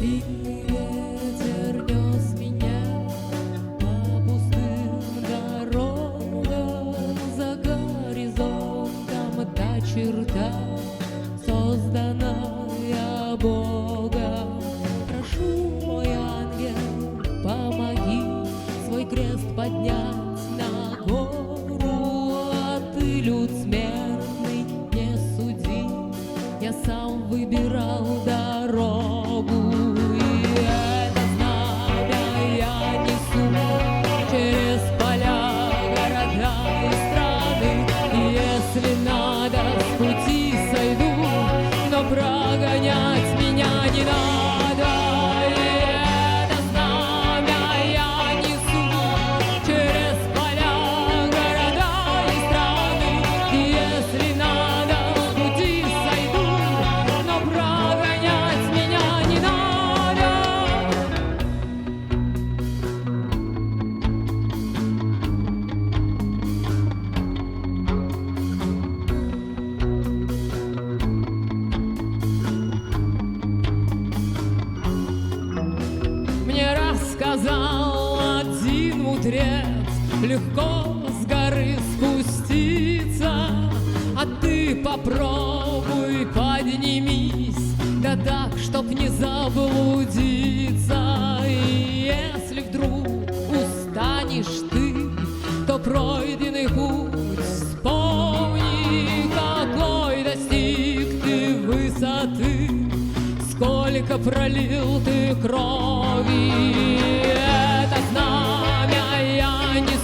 Сильный ветер нес меня по пустым дорогам, за горизонтом та черта, созданная Богом. Прошу, мой ангел, помоги свой крест поднять на гору, а ты, люд смертный, не суди, я сам выбирал дорогу. И это знамя я несу через поля, города и страны. И если надо, с пути сойду, но прогонять меня не надо. И это знамя я несу через поля, города и страны. И если надо, с пути сойду, но прогонять меня не надо. Мне рассказал один мудрец, легко с горы спуститься, а ты попробуй поднимись, да так, чтоб не заблудиться. И если вдруг устанешь ты, то пройденный путь вспомни, какой достиг ты высоты, сколько пролил ты крови. Это знамя я не